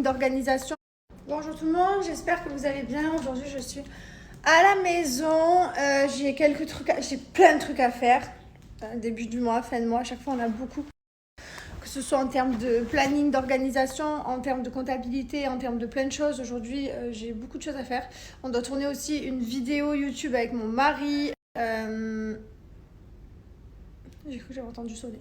d'organisation. Bonjour tout le monde, j'espère que vous allez bien. Aujourd'hui je suis à la maison, j'ai plein de trucs à faire. Début du mois, fin de mois, à chaque fois on a beaucoup. Que ce soit en termes de planning, d'organisation, en termes de comptabilité, en termes de plein de choses. Aujourd'hui j'ai beaucoup de choses à faire. On doit tourner aussi une vidéo YouTube avec mon mari. J'ai cru que j'avais entendu sonner.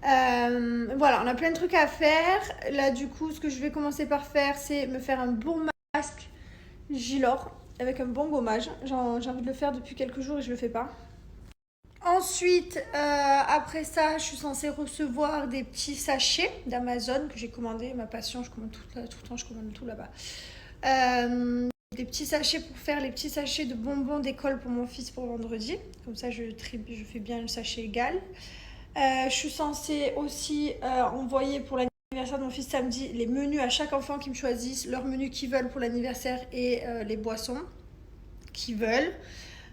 Voilà, on a plein de trucs à faire. Là, du coup, ce que je vais commencer par faire, c'est me faire un bon masque Gilor avec un bon gommage. J'ai envie de le faire depuis quelques jours et je le fais pas. Ensuite, après ça, je suis censée recevoir des petits sachets d'Amazon que j'ai commandé. Ma passion, je commande tout le temps, je commande tout là-bas. Des petits sachets pour faire les petits sachets de bonbons d'école pour mon fils pour vendredi. Comme ça, je fais bien le sachet égal. Je suis censée aussi envoyer pour l'anniversaire de mon fils samedi les menus à chaque enfant qui me choisissent, leur menu qu'ils veulent pour l'anniversaire et les boissons qu'ils veulent.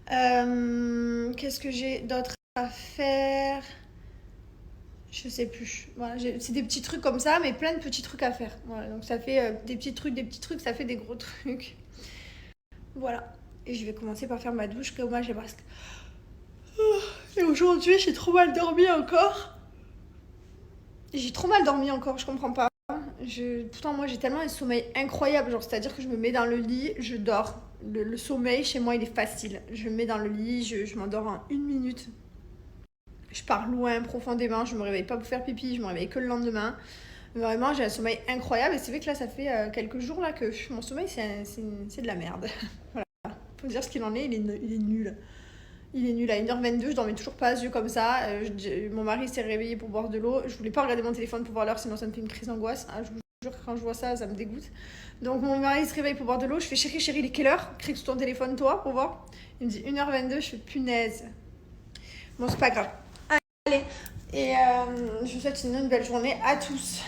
Qu'est-ce que j'ai d'autre à faire? Je sais plus. Voilà, c'est des petits trucs comme ça, mais plein de petits trucs à faire. Voilà, donc ça fait des petits trucs, ça fait des gros trucs. Voilà. Et je vais commencer par faire ma douche, gommage et masque. Et aujourd'hui, j'ai trop mal dormi encore. Je comprends pas. Pourtant, moi, j'ai tellement un sommeil incroyable. Genre, c'est-à-dire que je me mets dans le lit, je dors. Le sommeil, chez moi, il est facile. Je me mets dans le lit, je m'endors en 1 minute. Je pars loin, profondément. Je me réveille pas pour faire pipi, je me réveille que le lendemain. Vraiment, j'ai un sommeil incroyable. Et c'est vrai que là, ça fait quelques jours là que mon sommeil, c'est de la merde. Voilà. Faut dire ce qu'il en est, il est nul. Il est nul à 1h22, je dormais toujours pas, yeux comme ça. Mon mari s'est réveillé pour boire de l'eau. Je voulais pas regarder mon téléphone pour voir l'heure, sinon ça me fait une crise d'angoisse. Ah, je vous jure que quand je vois ça, ça me dégoûte. Donc mon mari se réveille pour boire de l'eau. Je fais chérie, il est quelle heure? Crie sur ton téléphone, toi, pour voir. Il me dit 1h22, je fais punaise. Bon, c'est pas grave. Allez, et je vous souhaite une belle journée à tous.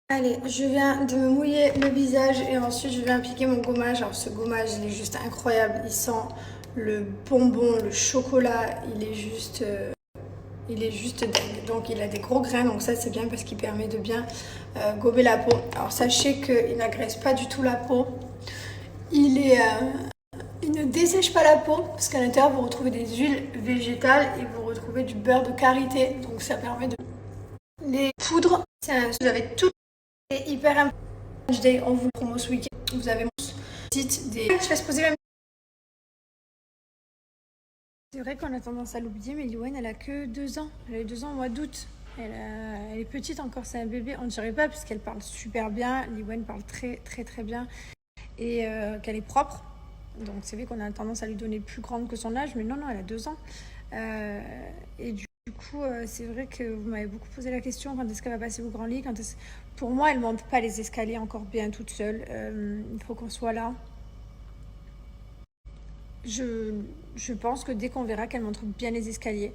Allez, je viens de me mouiller le visage et ensuite je viens appliquer mon gommage. Alors ce gommage, il est juste incroyable. Il sent le bonbon, le chocolat, il est juste dingue. Donc il a des gros grains, donc ça c'est bien parce qu'il permet de bien gommer la peau. Alors sachez qu'il n'agresse pas du tout la peau. Il ne dessèche pas la peau parce qu'à l'intérieur vous retrouvez des huiles végétales et vous retrouvez du beurre de karité. Donc ça permet de... Les poudres, vous avez tout. C'est hyper important. On vous le promo ce week-end. Vous avez mon site des... Je laisse poser même. C'est vrai qu'on a tendance à l'oublier, mais Liwen, elle a que 2 ans. Elle a eu 2 ans au mois d'août. Elle est petite encore, c'est un bébé. On ne dirait pas parce qu'elle parle super bien. Liwen parle très très très bien et qu'elle est propre. Donc c'est vrai qu'on a tendance à lui donner plus grande que son âge, mais non, elle a 2 ans. Et du coup, c'est vrai que vous m'avez beaucoup posé la question, quand est-ce qu'elle va passer au grand lit, Pour moi, elle ne monte pas les escaliers encore bien toute seule. Il faut qu'on soit là. Je pense que dès qu'on verra qu'elle montre bien les escaliers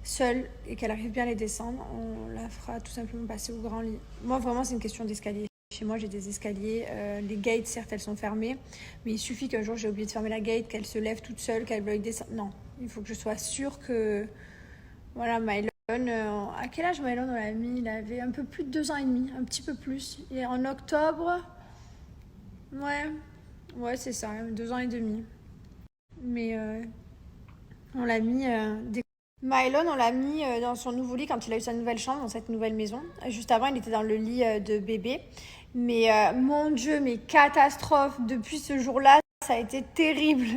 seule et qu'elle arrive bien à les descendre, on la fera tout simplement passer au grand lit. Moi, vraiment, c'est une question d'escalier. Chez moi, j'ai des escaliers. Les gates, certes, elles sont fermées, mais il suffit qu'un jour, j'ai oublié de fermer la gate, qu'elle se lève toute seule, qu'elle veuille descendre. Non, il faut que je sois sûre que... Voilà, Mylon, à quel âge Mylon on l'a mis? Il avait un peu plus de 2 ans et demi, un petit peu plus. Et en octobre, ouais, c'est ça, 2 ans et demi. Mais on l'a mis Mylon, on l'a mis dans son nouveau lit quand il a eu sa nouvelle chambre, dans cette nouvelle maison. Juste avant, il était dans le lit de bébé. Mais mon Dieu, mais catastrophe, depuis ce jour-là, ça a été terrible.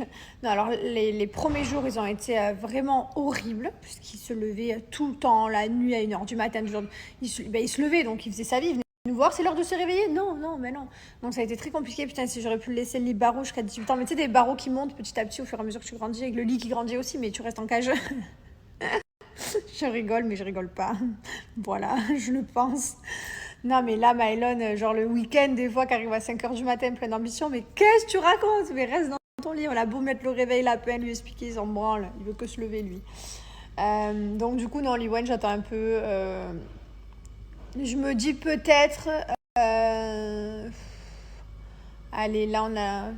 Non, alors les premiers jours, ils ont été vraiment horribles, puisqu'il se levait tout le temps, la nuit à 1h du matin. Il se levait, donc il faisait sa vie, il venait nous voir, c'est l'heure de se réveiller. Non, mais non. Donc ça a été très compliqué. Putain, si j'aurais pu le laisser le lit barreau jusqu'à 18 ans. Mais tu sais, des barreaux qui montent petit à petit au fur et à mesure que tu grandis, avec le lit qui grandit aussi, mais tu restes en cage. Je rigole, mais je rigole pas. Voilà, je le pense. Non, mais là, Mylon, genre le week-end, des fois, qui arrive à 5h du matin, plein d'ambition. Mais qu'est-ce que tu racontes? Mais reste dans ton lit. On a beau mettre le réveil, la peine, lui expliquer, il s'en branle. Il veut que se lever, lui. Donc, du coup, non, Liwen, j'attends un peu. Je me dis peut-être... allez, là, on a...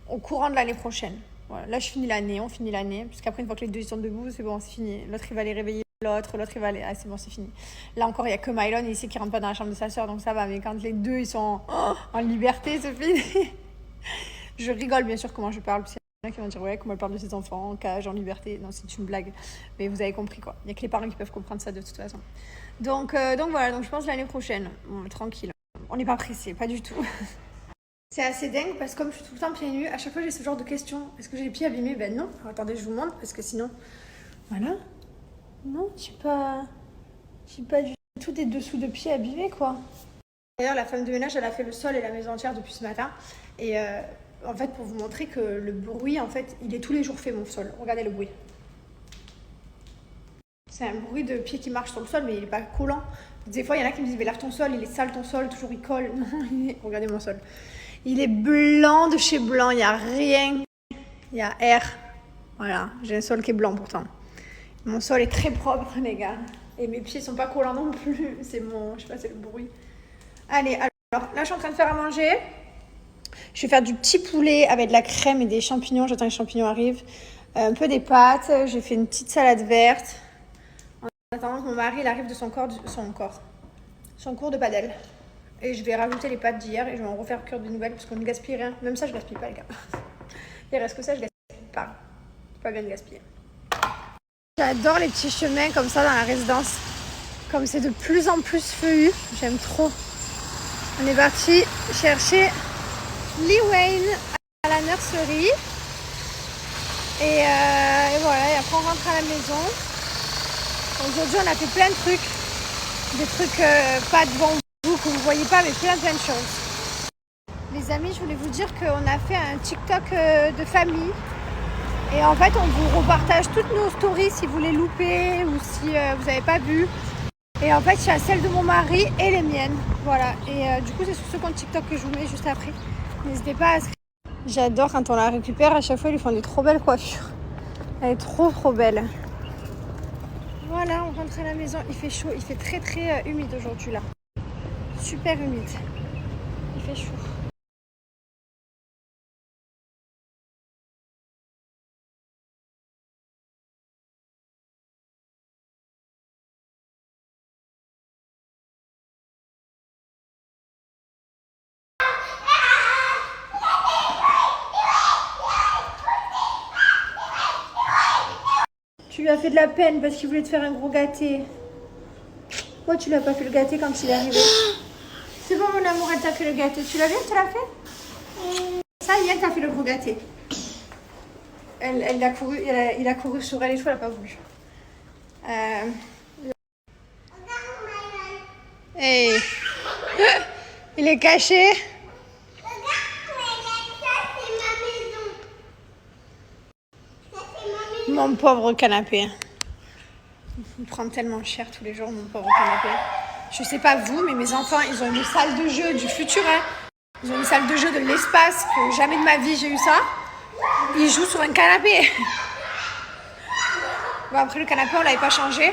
Au courant de l'année prochaine. Voilà, là, on finit l'année. Puisqu'après, une fois que les deux ils sont debout, c'est bon, c'est fini. L'autre, il va les réveiller l'autre il va aller. Ah, c'est bon, c'est fini. Là encore, il n'y a que Mylon ici qui rentre pas dans la chambre de sa soeur, donc ça va. Mais quand les deux, ils sont en liberté, c'est fini. Je rigole, bien sûr, comment je parle. Parce qu'il y en a qui vont dire, ouais, comment elle parle de ses enfants, en cage, en liberté. Non, c'est une blague. Mais vous avez compris, quoi. Il n'y a que les parents qui peuvent comprendre ça de toute façon. Donc voilà, donc je pense l'année prochaine. Bon, tranquille. On n'est pas pressé, pas du tout. C'est assez dingue parce que comme je suis tout le temps pieds nus, à chaque fois j'ai ce genre de questions. Est-ce que j'ai les pieds abîmés? Ben non. Alors, attendez, je vous montre parce que sinon... Voilà. Non, j'ai pas du tout des dessous de pieds abîmés, quoi. D'ailleurs, la femme de ménage, elle a fait le sol et la maison entière depuis ce matin. Et en fait, pour vous montrer que le bruit, en fait, il est tous les jours fait, mon sol. Regardez le bruit. C'est un bruit de pied qui marche sur le sol, mais il n'est pas collant. Des fois, il y en a qui me disent, mais lave ton sol, il est sale ton sol, toujours il colle. Non, regardez mon sol. Il est blanc de chez blanc, il n'y a rien. Il y a air. Voilà, j'ai un sol qui est blanc pourtant. Mon sol est très propre, les gars. Et mes pieds sont pas collants non plus. C'est mon, je sais pas, c'est le bruit. Allez, alors là, je suis en train de faire à manger. Je vais faire du petit poulet avec de la crème et des champignons. J'attends que les champignons arrivent. Un peu des pâtes. J'ai fait une petite salade verte. En attendant que mon mari il arrive de son cours de padel. Et je vais rajouter les pâtes d'hier et je vais en refaire cuire de nouvelles parce qu'on ne gaspille rien. Même ça, je gaspille pas, les gars. Il reste que ça, je gaspille pas. C'est pas bien de gaspiller. J'adore les petits chemins comme ça dans la résidence. Comme c'est de plus en plus feuillu, j'aime trop. On est parti chercher Lee Wayne à la nurserie. Et voilà, et après on rentre à la maison. Aujourd'hui on a fait plein de trucs. Des trucs pas devant vous que vous voyez pas, mais plein de choses. Les amis, je voulais vous dire qu'on a fait un TikTok de famille. Et en fait, on vous repartage toutes nos stories si vous les loupez ou si vous n'avez pas vu. Et en fait, il y a celle de mon mari et les miennes. Voilà. Et du coup, c'est sur ce compte TikTok que je vous mets juste après. N'hésitez pas à inscrire. J'adore quand on la récupère. À chaque fois, ils lui font des trop belles coiffures. Elle est trop belle. Voilà, on rentre à la maison. Il fait chaud. Il fait très humide aujourd'hui là. Super humide. Il fait chaud. Tu lui as fait de la peine parce qu'il voulait te faire un gros gâté. Pourquoi tu lui as pas fait le gâté quand il est arrivé? C'est bon mon amour, elle t'a fait le gâté. Tu l'as vu, elle te l'a fait? Ça y est, elle t'a fait le gros gâté. Il a couru sur elle et tout, elle n'a pas voulu. Hey. Il est caché. Mon pauvre canapé. Il prend tellement cher tous les jours, mon pauvre canapé. Je sais pas vous, mais mes enfants, ils ont une salle de jeu du futur. Hein. Ils ont une salle de jeu de l'espace, que jamais de ma vie j'ai eu ça. Ils jouent sur un canapé. Bon, après, le canapé, on l'avait pas changé.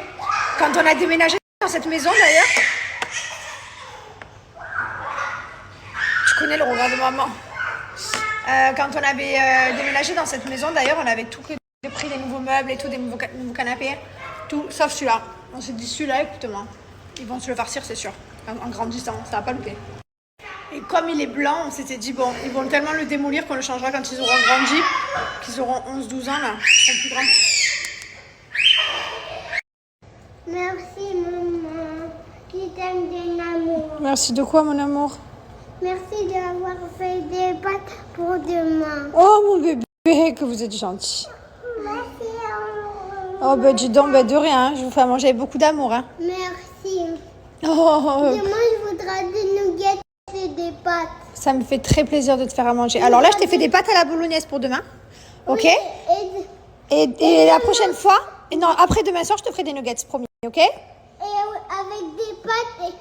Quand on a déménagé dans cette maison, d'ailleurs... Tu connais le regard de maman. Quand on avait déménagé dans cette maison, d'ailleurs, on avait tout pris des nouveaux meubles et tout, des nouveaux canapés. Tout, sauf celui-là. On s'est dit, celui-là, écoute-moi, ils vont se le farcir, c'est sûr. En grandissant, ça va pas louper. Et comme il est blanc, on s'était dit, bon, ils vont tellement le démolir qu'on le changera quand ils auront grandi, qu'ils auront 11-12 ans, là. Ils seront plus grands. Merci, maman. Je t'aime d'un amour. Merci de quoi, mon amour? Merci d'avoir fait des pâtes pour demain. Oh, mon bébé, que vous êtes gentil. Merci, Oh, ben dis donc, ben de rien, je vous fais à manger avec beaucoup d'amour. Hein. Merci. Oh, Demain, je voudrais des nuggets et des pâtes. ça me fait très plaisir de te faire à manger. Alors là, je t'ai fait des pâtes à la bolognaise pour demain. Ok? Oui, Et la prochaine fois, non, après demain soir, je te ferai des nuggets, promis, ok? et avec des pâtes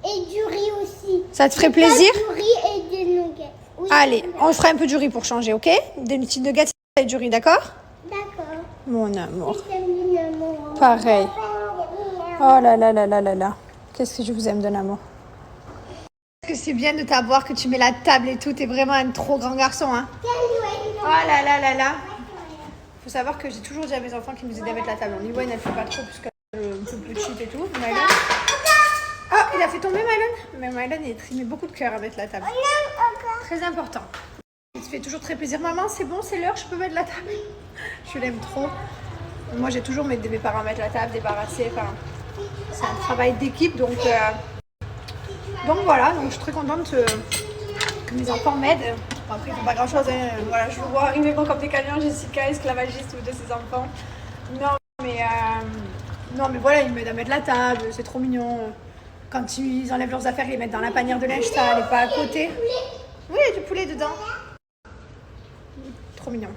et du riz aussi. Ça te ferait plaisir? Du riz et des nuggets. Oui, Allez, on fera un peu du riz pour changer, ok? Des petits nuggets et du riz, d'accord? D'accord. Mon amour. Je t'aime d'un amour. Pareil. Oh là là là là là là. Qu'est-ce que je vous aime d'un amour. Est-ce que c'est bien de t'avoir, que tu mets la table et tout? T'es vraiment un trop grand garçon, hein? Oh là là là là. Faut savoir que j'ai toujours dit à mes enfants qu'ils nous aidaient à mettre la table. Liwayne, elle fait pas trop puisqu'elle toute petite et tout. Mylan. Ah, il a fait tomber Mylan. Mais Mylan, il met beaucoup de cœur à mettre la table. Très important. Il te fait toujours très plaisir. Maman, c'est bon, c'est l'heure, je peux mettre la table. Je l'aime trop. Moi, j'ai toujours mes parents mettre la table, débarrasser. Enfin, c'est un travail d'équipe, donc voilà. Donc, je suis très contente que mes enfants m'aident. Bon, après, ils font pas grand-chose. Hein. Voilà, je vous vois arriver comme des camions, Jessica, esclavagiste de ses enfants. Non, mais voilà, ils m'aident à mettre la table, c'est trop mignon. Quand ils enlèvent leurs affaires, ils les mettent dans la panière de linge sale et pas à côté. Oui, il y a du poulet dedans. Trop mignon.